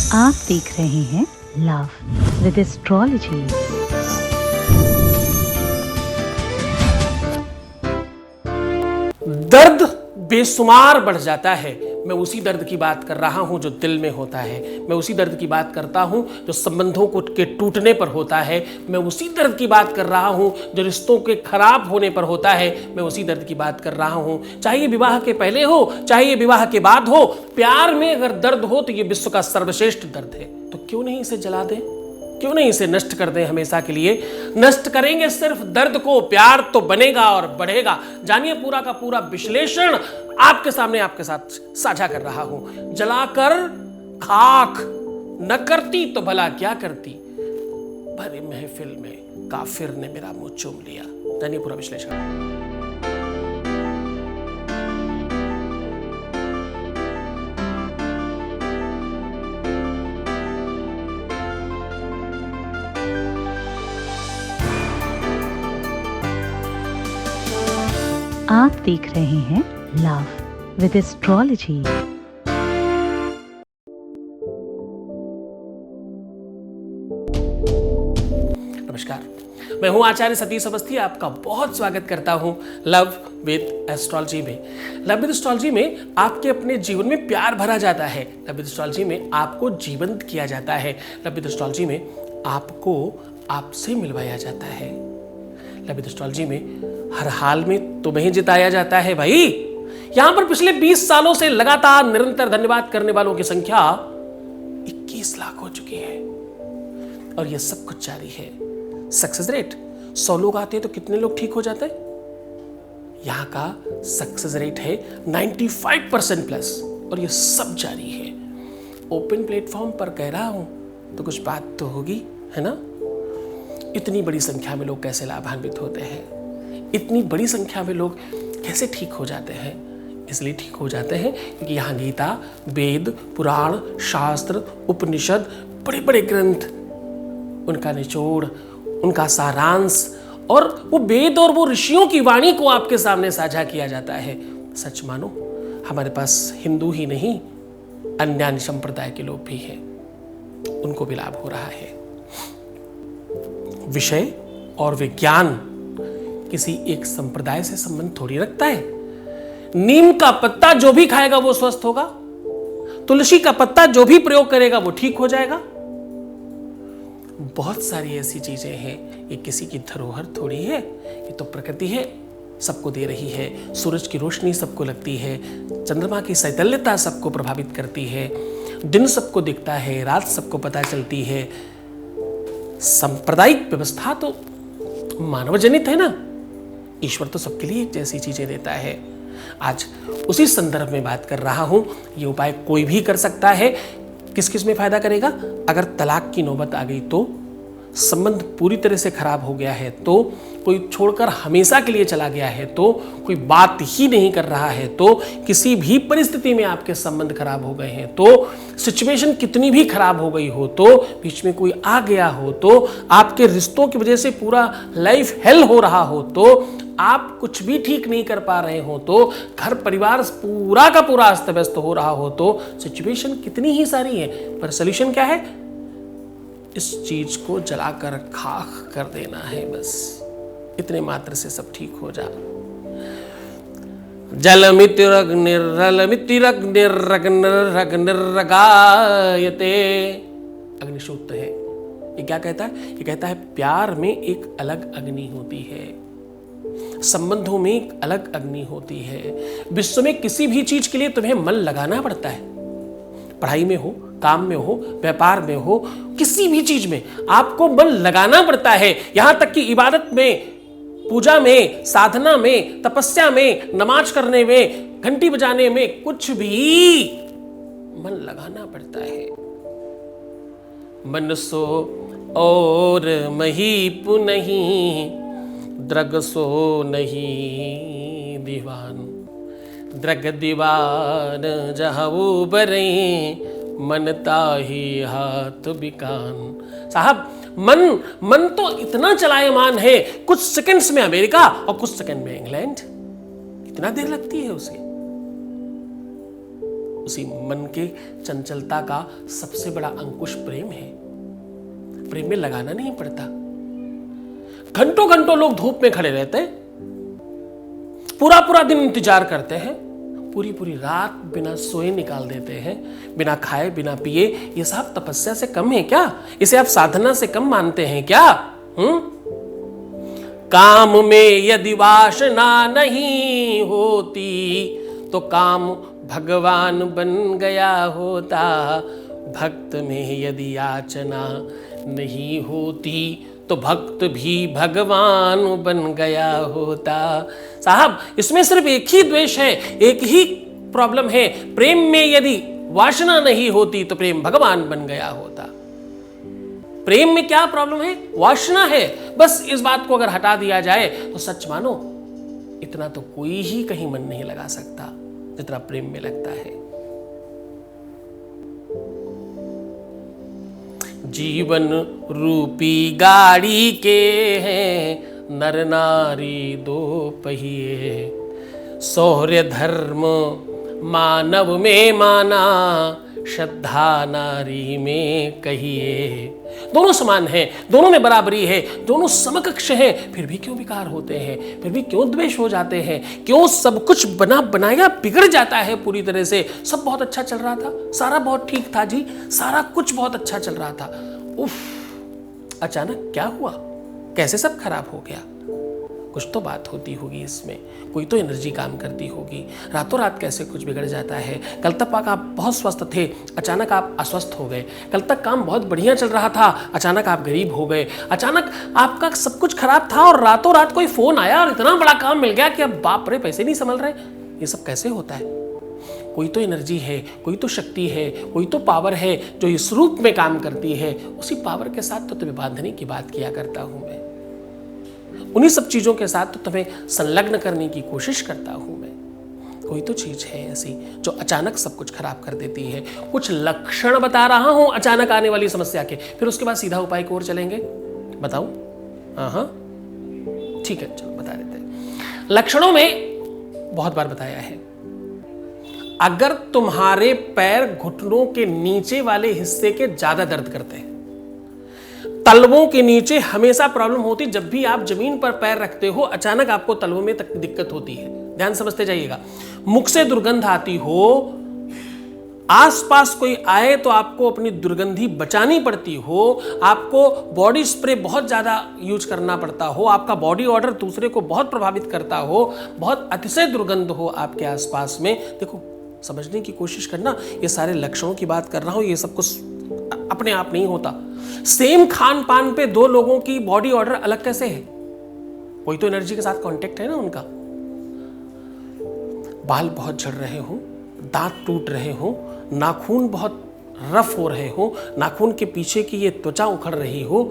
आप देख रहे हैं लव विद एस्ट्रोलॉजी। दर्द बेशुमार बढ़ जाता है। मैं उसी दर्द की बात कर रहा हूं जो दिल में होता है। मैं उसी दर्द की बात करता हूं जो संबंधों के टूटने पर होता है। मैं उसी दर्द की बात कर रहा हूं जो रिश्तों के खराब होने पर होता है। मैं उसी दर्द की बात कर रहा हूं, चाहे ये विवाह के पहले हो, चाहे ये विवाह के बाद हो। प्यार में अगर दर्द हो तो ये विश्व का सर्वश्रेष्ठ दर्द है। तो क्यों नहीं इसे जला दें, क्यों नहीं इसे नष्ट कर दें हमेशा के लिए। नष्ट करेंगे सिर्फ दर्द को, प्यार तो बनेगा और बढ़ेगा। जानिए, पूरा का पूरा विश्लेषण आपके सामने आपके साथ साझा कर रहा हूं। जलाकर खाक न करती तो भला क्या करती, भरी महफिल में काफिर ने मेरा मुंह चूम लिया। जानिए पूरा विश्लेषण। आप देख रहे हैं लव विद एस्ट्रोलॉजी। नमस्कार, मैं हूं आचार्य सतीश अवस्थी। आपका बहुत स्वागत करता हूं लव विद एस्ट्रोलॉजी में। लव विद एस्ट्रोलॉजी में आपके अपने जीवन में प्यार भरा जाता है। लव विद एस्ट्रोलॉजी में आपको जीवंत किया जाता है। लव विद एस्ट्रोलॉजी में आपको आपसे मिलवाया जाता है। लव विद एस्ट्रोलॉजी में हर हाल में तुम्हें जिताया जाता है भाई। यहां पर पिछले 20 सालों से लगातार निरंतर धन्यवाद करने वालों की संख्या 21 लाख हो चुकी है और यह सब कुछ जारी है। सक्सेस रेट 100 लोग आते हैं तो कितने लोग ठीक हो जाते हैं? यहां का सक्सेस रेट है 95% प्लस और यह सब जारी है। ओपन प्लेटफॉर्म पर कह रहा हूं तो कुछ बात तो होगी, है ना? इतनी बड़ी संख्या में लोग कैसे लाभान्वित होते हैं, इतनी बड़ी संख्या में लोग कैसे ठीक हो जाते हैं? इसलिए ठीक हो जाते हैं क्योंकि यहाँ गीता, वेद, पुराण, शास्त्र, उपनिषद, बड़े बड़े ग्रंथ, उनका निचोड़, उनका सारांश और वो वेद और वो ऋषियों की वाणी को आपके सामने साझा किया जाता है। सच मानो, हमारे पास हिंदू ही नहीं, अन्य संप्रदाय के लोग भी हैं, उनको भी लाभ हो रहा है। विषय और विज्ञान किसी एक संप्रदाय से संबंध थोड़ी रखता है। नीम का पत्ता जो भी खाएगा वो स्वस्थ होगा, तुलसी का पत्ता जो भी प्रयोग करेगा वो ठीक हो जाएगा। बहुत सारी ऐसी चीजें हैं। ये किसी की धरोहर थोड़ी है, ये तो प्रकृति है, सबको दे रही है। सूरज की रोशनी सबको लगती है, चंद्रमा की शैतल्यता सबको प्रभावित करती है, दिन सबको दिखता है, रात सबको पता चलती है। सांप्रदायिक व्यवस्था तो मानव जनित है ना। ईश्वर तो सबके लिए एक जैसी चीजें देता है। आज उसी संदर्भ में बात कर रहा हूं। ये उपाय कोई भी कर सकता है। किस किस में फायदा करेगा? अगर तलाक की नौबत आ गई तो, संबंध पूरी तरह से खराब हो गया है तो, कोई छोड़कर हमेशा के लिए चला गया है तो, कोई बात ही नहीं कर रहा है तो, किसी भी परिस्थिति में आपके संबंध खराब हो गए हैं तो, सिचुएशन कितनी भी खराब हो गई हो तो, बीच में कोई आ गया हो तो, आपके रिश्तों की वजह से पूरा लाइफ हेल हो रहा हो तो, आप कुछ भी ठीक नहीं कर पा रहे हो तो, घर परिवार पूरा का पूरा अस्त व्यस्त हो रहा हो तो, सिचुएशन कितनी ही सारी है, पर सोल्यूशन क्या है? इस चीज को जलाकर खाक कर देना है बस। इतने मात्र से सब ठीक हो जा। जलमितिरग्निरग्निरग्निरगायते अग्निशूक्त है। ये क्या कहता है? ये कहता है प्यार में एक अलग अग्नि होती है, संबंधों में एक अलग अग्नि होती है। विश्व में किसी भी चीज के लिए तुम्हें मन लगाना पड़ता है। पढ़ाई में हो, काम में हो, व्यापार में हो, किसी भी चीज में आपको मन लगाना पड़ता है। यहां तक कि इबादत में, पूजा में, साधना में, तपस्या में, नमाज करने में, घंटी बजाने में, कुछ भी मन लगाना पड़ता है। मन सो और महीपु नहीं, द्रग सो नहीं दीवान, द्रग दीवान जहां बरे, मन ताही हाथ बिकान। साहब, मन तो इतना चलायमान है, कुछ सेकंड्स में अमेरिका और कुछ सेकंड में इंग्लैंड। कितना देर लगती है उसे? उसी मन के चंचलता का सबसे बड़ा अंकुश प्रेम है। प्रेम में लगाना नहीं पड़ता। घंटों घंटों लोग धूप में खड़े रहते हैं, पूरा पूरा दिन इंतजार करते हैं, पूरी पूरी रात बिना सोए निकाल देते हैं, बिना खाए बिना पिए। ये सब तपस्या से कम है क्या? इसे आप साधना से कम मानते हैं क्या? काम में यदि वासना नहीं होती तो काम भगवान बन गया होता। भक्त में यदि याचना नहीं होती तो भक्त भी भगवान बन गया होता। साहब, इसमें सिर्फ एक ही द्वेष है, एक ही प्रॉब्लम है। प्रेम में यदि वासना नहीं होती तो प्रेम भगवान बन गया होता। प्रेम में क्या प्रॉब्लम है? वासना है। बस इस बात को अगर हटा दिया जाए तो सच मानो, इतना तो कोई ही कहीं मन नहीं लगा सकता जितना प्रेम में लगता है। जीवन रूपी गाड़ी के हैं नर नारी दो पहिए, शौर्य धर्म मानव में माना, श्रद्धा नारी में कहिए। दोनों समान हैं, दोनों में बराबरी है, दोनों समकक्ष हैं, फिर भी क्यों विकार होते हैं? फिर भी क्यों द्वेष हो जाते हैं? क्यों सब कुछ बना बनाया बिगड़ जाता है पूरी तरह से? सब बहुत अच्छा चल रहा था, सारा बहुत ठीक था जी, सारा कुछ बहुत अच्छा चल रहा था, उफ, अचानक क्या हुआ? कैसे सब खराब हो गया? कुछ तो बात होती होगी इसमें, कोई तो एनर्जी काम करती होगी। रातों रात कैसे कुछ बिगड़ जाता है? कल तक आप बहुत स्वस्थ थे, अचानक आप अस्वस्थ हो गए। कल तक काम बहुत बढ़िया चल रहा था, अचानक आप गरीब हो गए। अचानक आपका सब कुछ खराब था और रातों रात कोई फोन आया और इतना बड़ा काम मिल गया कि अब बाप रे पैसे नहीं संभल रहे। ये सब कैसे होता है? कोई तो एनर्जी है, कोई तो शक्ति है, कोई तो पावर है जो इस रूप में काम करती है। उसी पावर के साथ तो तुम्हें बांधने की बात किया करता हूं मैं, उन्हीं सब चीजों के साथ तो तुम्हें संलग्न करने की कोशिश करता हूं मैं। कोई तो चीज है ऐसी जो अचानक सब कुछ खराब कर देती है। कुछ लक्षण बता रहा हूं अचानक आने वाली समस्या के, फिर उसके बाद सीधा उपाय की ओर चलेंगे। बताऊं? हाँ, ठीक है, चलो बता देते हैं। लक्षणों में बहुत बार बताया है, अगर तुम्हारे पैर घुटनों के नीचे वाले हिस्से के ज्यादा दर्द करते हैं, तलवों के नीचे हमेशा प्रॉब्लम होती, जब भी आप जमीन पर पैर रखते हो अचानक आपको तलवों में तक दिक्कत होती है, ध्यान समझते जाइएगा। मुख से दुर्गंध आती हो, आसपास कोई आए तो आपको अपनी दुर्गंधी बचानी पड़ती हो, आपको बॉडी स्प्रे बहुत ज्यादा यूज करना पड़ता हो, आपका बॉडी ऑर्डर दूसरे को बहुत प्रभावित करता हो, बहुत अतिशय दुर्गंध हो आपके आसपास में, देखो समझने की कोशिश करना, ये सारे लक्षणों की बात कर रहा हूं। ये सब कुछ अपने आप नहीं होता। सेम खान पान पे दो लोगों की बॉडी ऑर्डर अलग कैसे है? कोई तो एनर्जी के साथ कांटेक्ट है ना उनका। बाल बहुत झड़ रहे हो, दांत टूट रहे हो, नाखून बहुत रफ हो रहे हो, नाखून के पीछे की ये त्वचा उखड़ रही हो,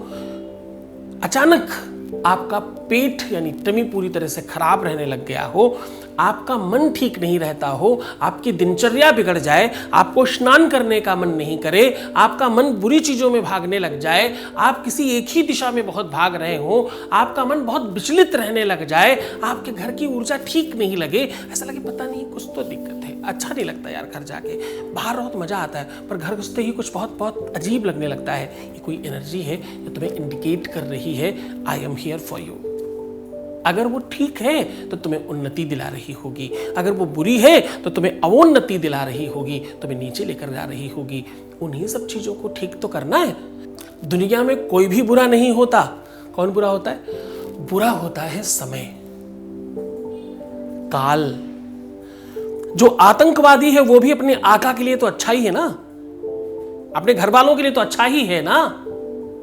अचानक आपका पेट यानी टमी पूरी तरह से खराब रहने लग गया हो, आपका मन ठीक नहीं रहता हो, आपकी दिनचर्या बिगड़ जाए, आपको स्नान करने का मन नहीं करे, आपका मन बुरी चीजों में भागने लग जाए, आप किसी एक ही दिशा में बहुत भाग रहे हो, आपका मन बहुत विचलित रहने लग जाए, आपके घर की ऊर्जा ठीक नहीं लगे, ऐसा लगे पता नहीं कुछ तो दिक्कत है, अच्छा नहीं लगता यार घर जाके। बाहर रहो तो मजा आता है पर घर घुसते ही कुछ बहुत बहुत अजीब लगने लगता है। ये कोई एनर्जी है जो तुम्हें इंडिकेट कर रही है I am here for you. अगर वो ठीक है तो तुम्हें उन्नति दिला रही होगी, अगर वो बुरी है तो तुम्हें अवोन्नति दिला रही होगी, तुम्हें नीचे लेकर जा रही होगी। उन्हीं सब चीजों को ठीक तो करना है। दुनिया में कोई भी बुरा नहीं होता। कौन बुरा होता है? बुरा होता है समय, काल। जो आतंकवादी है वो भी अपने आका के लिए तो अच्छा ही है ना, अपने घर वालों के लिए तो अच्छा ही है ना।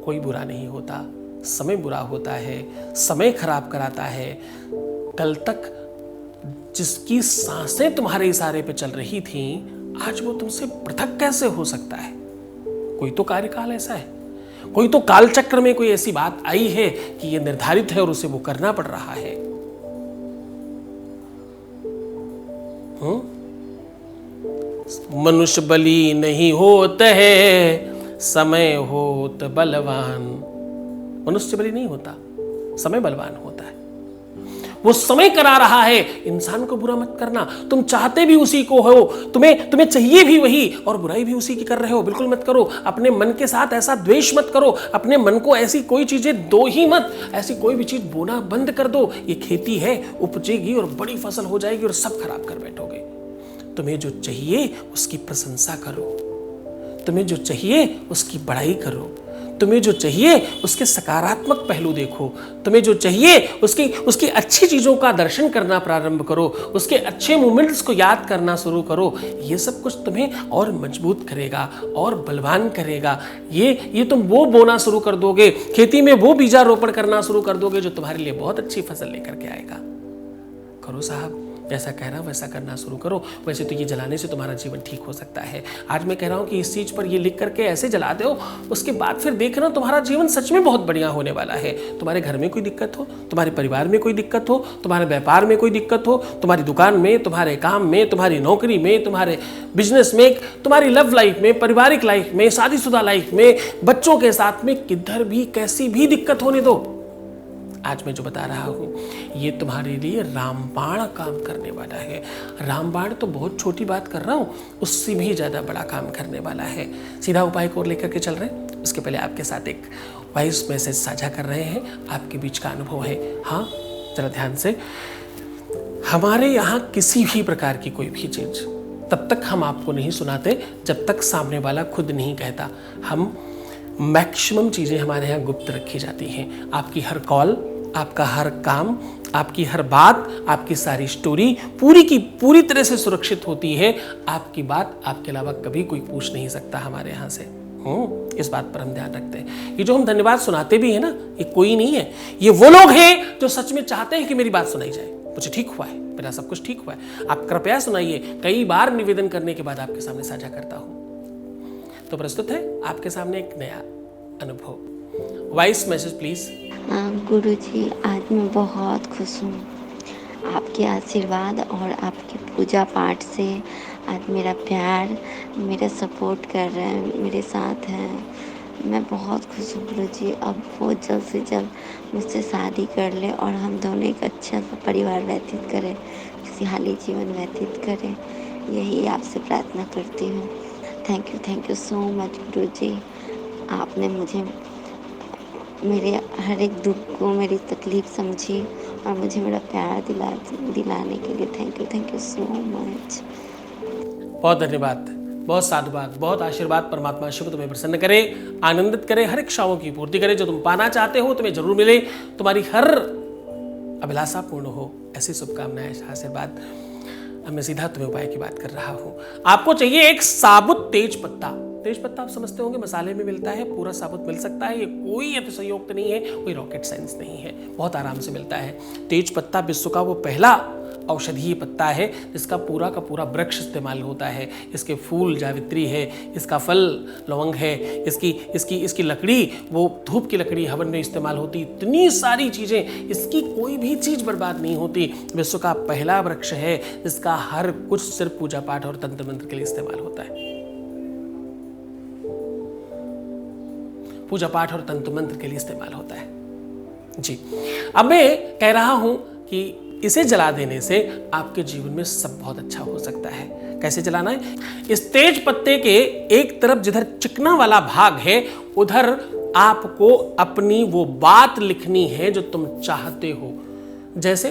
कोई बुरा नहीं होता, समय बुरा होता है, समय खराब कराता है। कल तक जिसकी सांसें तुम्हारे इशारे पे चल रही थी, आज वो तुमसे पृथक कैसे हो सकता है? कोई तो कार्यकाल ऐसा है, कोई तो काल चक्र में कोई ऐसी बात आई है कि ये निर्धारित है और उसे वो करना पड़ रहा है। मनुष्य बली नहीं होता है, समय होत बलवान। मनुष्य बली नहीं होता, समय बलवान होता है। वो समय करा रहा है। इंसान को बुरा मत करना, तुम चाहते भी उसी को हो, तुम्हें चाहिए भी वही, और बुराई भी उसी की कर रहे हो, बिल्कुल मत करो। अपने मन के साथ ऐसा द्वेष मत करो, अपने मन को ऐसी कोई चीजें दो ही मत, ऐसी कोई भी चीज बोना बंद कर दो। ये खेती है, उपजेगी और बड़ी फसल हो जाएगी और सब खराब कर बैठोगे। तुम्हें जो चाहिए उसकी प्रशंसा करो, तुम्हें जो चाहिए उसकी बड़ाई करो, तुम्हें जो चाहिए उसके सकारात्मक पहलू देखो, तुम्हें जो चाहिए उसकी अच्छी चीज़ों का दर्शन करना प्रारंभ करो, उसके अच्छे मोमेंट्स को याद करना शुरू करो। ये सब कुछ तुम्हें और मजबूत करेगा और बलवान करेगा। ये तुम वो बोना शुरू कर दोगे, खेती में वो बीजारोपण करना शुरू कर दोगे जो तुम्हारे लिए बहुत अच्छी फसल लेकर के आएगा। करो साहब, जैसा कह रहा हूँ वैसा करना शुरू करो। वैसे तो ये जलाने से तुम्हारा जीवन ठीक हो सकता है। आज मैं कह रहा हूँ कि इस चीज़ पर ये लिख करके ऐसे जला दो, उसके बाद फिर देखना तुम्हारा जीवन सच में बहुत बढ़िया होने वाला है। तुम्हारे घर में कोई दिक्कत हो, तुम्हारे परिवार में कोई दिक्कत हो, तुम्हारे व्यापार में कोई दिक्कत हो, तुम्हारी दुकान में, तुम्हारे काम में, तुम्हारी नौकरी में, तुम्हारे बिजनेस में, तुम्हारी लव लाइफ में, पारिवारिक लाइफ में, शादीशुदा लाइफ में, बच्चों के साथ में, किधर भी कैसी भी दिक्कत होने दो, आज मैं जो बता रहा हूँ ये तुम्हारे लिए रामबाण काम करने वाला है। रामबाण तो बहुत छोटी बात कर रहा हूँ, उससे भी ज़्यादा बड़ा काम करने वाला है। सीधा उपाय को लेकर के चल रहे हैं। उसके पहले आपके साथ एक वॉइस मैसेज साझा कर रहे हैं, आपके बीच का अनुभव है। हाँ, जरा ध्यान से। हमारे यहाँ किसी भी प्रकार की कोई भी चीज़ तब तक हम आपको नहीं सुनाते जब तक सामने वाला खुद नहीं कहता। हम मैक्सिमम चीज़ें हमारे यहाँ गुप्त रखी जाती हैं। आपकी हर कॉल, आपका हर काम, आपकी हर बात, आपकी सारी स्टोरी पूरी की पूरी तरह से सुरक्षित होती है। आपकी बात आपके अलावा कभी कोई पूछ नहीं सकता हमारे यहाँ से। इस बात पर हम ध्यान रखते हैं। ये जो हम धन्यवाद सुनाते भी हैं ना, ये कोई नहीं है, ये वो लोग हैं जो सच में चाहते हैं कि मेरी बात सुनाई जाए, मुझे ठीक हुआ है, मेरा सब कुछ ठीक हुआ है, आप कृपया सुनाइए। कई बार निवेदन करने के बाद आपके सामने साझा करता हूँ। तो प्रस्तुत है आपके सामने एक नया अनुभव। Voice message please. गुरुजी, आज मैं बहुत खुश हूँ। आपके आशीर्वाद और आपके पूजा पाठ से आज मेरा प्यार मेरा सपोर्ट कर रहा है, मेरे साथ है। मैं बहुत खुश हूँ गुरुजी। अब वो जल्द से जल्द मुझसे शादी कर ले और हम दोनों एक अच्छा सा परिवार व्यतीत करें, खुशहाली जीवन व्यतीत करें, यही आपसे प्रार्थना करती हूँ। थैंक यू सो मच गुरुजी। आपने मुझे मेरे हर एक दुख को, मेरी तकलीफ़ समझी और मुझे मेरा प्यार दिलाने के लिए थैंक यू सो मच। बहुत धन्यवाद, बहुत साधुवाद, बहुत आशीर्वाद। परमात्मा शिव तुम्हें प्रसन्न करे, आनंदित करे, हर इच्छाओं की पूर्ति करे। जो तुम पाना चाहते हो तुम्हें जरूर मिले, तुम्हारी हर अभिलाषा पूर्ण हो, ऐसी शुभकामनाएं, आशीर्वाद। अब मैं सीधा तुम्हें उपाय की बात कर रहा हूँ। आपको चाहिए एक साबुत तेज पत्ता। तेज पत्ता आप समझते होंगे मसाले में मिलता है, पूरा साबुत मिल सकता है। ये कोई अतिशयोक्त नहीं है, कोई रॉकेट साइंस नहीं है, बहुत आराम से मिलता है। तेज पत्ता विश्व का वो पहला औषधीय पत्ता है जिसका पूरा का पूरा वृक्ष इस्तेमाल होता है। इसके फूल जावित्री है, इसका फल लवंग है, इसकी लकड़ी वो धूप की लकड़ी हवन में इस्तेमाल होती। इतनी सारी चीज़ें, इसकी कोई भी चीज़ बर्बाद नहीं होती। विश्व का पहला वृक्ष है जिसका हर कुछ सिर्फ पूजा पाठ और तंत्र मंत्र के लिए इस्तेमाल होता है। पूजा पाठ और तंत्र मंत्र के लिए इस्तेमाल होता है जी। अब मैं कह रहा हूं कि इसे जला देने से आपके जीवन में सब बहुत अच्छा हो सकता है। कैसे जलाना है? इस तेज पत्ते के एक तरफ जिधर चिकना वाला भाग है उधर आपको अपनी वो बात लिखनी है जो तुम चाहते हो। जैसे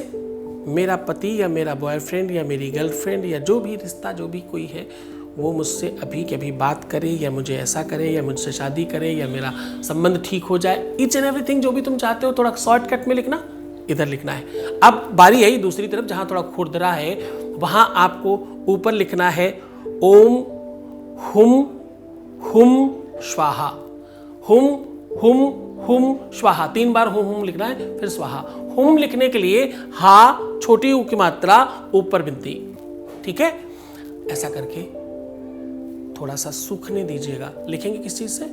मेरा पति या मेरा बॉयफ्रेंड या मेरी गर्लफ्रेंड या जो भी रिश्ता, जो भी कोई है, वो मुझसे अभी के अभी बात करे या मुझे ऐसा करे या मुझसे शादी करे या मेरा संबंध ठीक हो जाए। ईच एंड एवरीथिंग जो भी तुम चाहते हो थोड़ा शॉर्टकट में लिखना, इधर लिखना है। अब बारी आई दूसरी तरफ जहां थोड़ा खुरदरा है, वहां आपको ऊपर लिखना है ओम हुम हुम स्वाहा। हुम हुम हुम स्वाहा, 3 बार हुम लिखना है, फिर स्वाहा। हुम लिखने के लिए हा छोटी ऊ की मात्रा ऊपर बिनती, ठीक है? ऐसा करके थोड़ा सा सूखने दीजिएगा। लिखेंगे किस चीज से?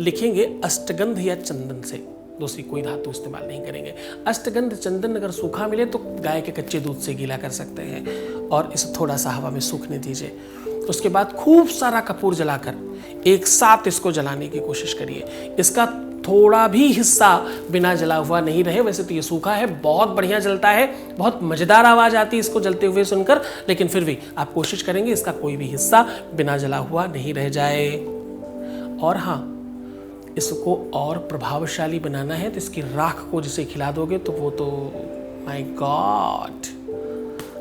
लिखेंगे अष्टगंध या चंदन से, दूसरी कोई धातु इस्तेमाल नहीं करेंगे। अष्टगंध चंदन अगर सूखा मिले तो गाय के कच्चे दूध से गीला कर सकते हैं और इसे थोड़ा सा हवा में सूखने दीजिए। उसके बाद खूब सारा कपूर जलाकर एक साथ इसको जलाने की कोशिश करिए। इसका थोड़ा भी हिस्सा बिना जला हुआ नहीं रहे। वैसे तो ये सूखा है, बहुत बढ़िया जलता है, बहुत मज़ेदार आवाज़ आती है इसको जलते हुए सुनकर, लेकिन फिर भी आप कोशिश करेंगे इसका कोई भी हिस्सा बिना जला हुआ नहीं रह जाए। और हाँ, इसको और प्रभावशाली बनाना है तो इसकी राख को जिसे खिला दोगे तो वो तो माय गॉड,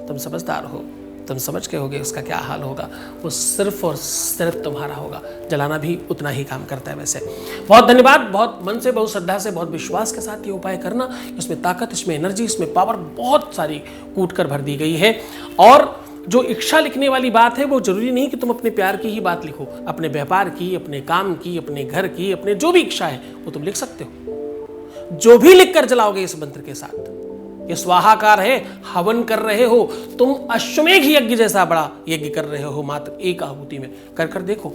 तुम समझदार हो, तुम समझ के होगे उसका क्या हाल होगा। वो सिर्फ और सिर्फ तुम्हारा होगा। जलाना भी उतना ही काम करता है। वैसे बहुत धन्यवाद, बहुत मन से, बहुत श्रद्धा से, बहुत विश्वास के साथ ये उपाय करना। इसमें ताकत, इसमें एनर्जी, इसमें पावर बहुत सारी कूट कर भर दी गई है। और जो इच्छा लिखने वाली बात है वो जरूरी नहीं कि तुम अपने प्यार की ही बात लिखो, अपने व्यापार की, अपने काम की, अपने घर की, अपने जो भी इच्छा है वो तुम लिख सकते हो। जो भी लिखकर जलाओगे इस मंत्र के साथ, ये स्वाहाकार है, हवन कर रहे हो तुम, अश्वमेघ यज्ञ जैसा बड़ा यज्ञ कर रहे हो मात्र एक आहुति में। कर देखो,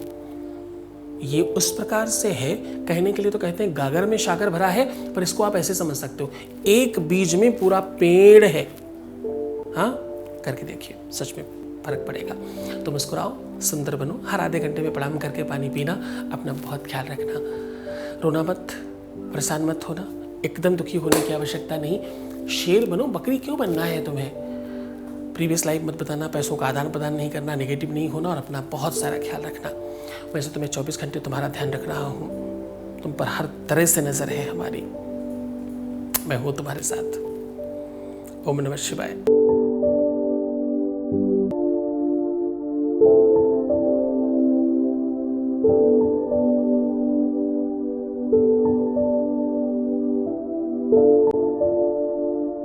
ये उस प्रकार से है, कहने के लिए तो कहते हैं गागर में सागर भरा है, पर इसको आप ऐसे समझ सकते हो, एक बीज में पूरा पेड़ है। हाँ, करके देखिए, सच में फर्क पड़ेगा। तो मुस्कुराओ, सुंदर बनो, हर आधे घंटे में प्रणाम करके पानी पीना, अपना बहुत ख्याल रखना, रोना मत, परेशान मत होना, एकदम दुखी होने की आवश्यकता नहीं। शेर बनो, बकरी क्यों बनना है तुम्हें? प्रीवियस लाइफ मत बताना, पैसों का आदान प्रदान नहीं करना, नेगेटिव नहीं होना और अपना बहुत सारा ख्याल रखना। वैसे तो मैं 24 घंटे तुम्हारा ध्यान रख रहा हूँ, तुम पर हर तरह से नजर है हमारी, मैं हूँ तुम्हारे साथ। ओम नमः शिवाय।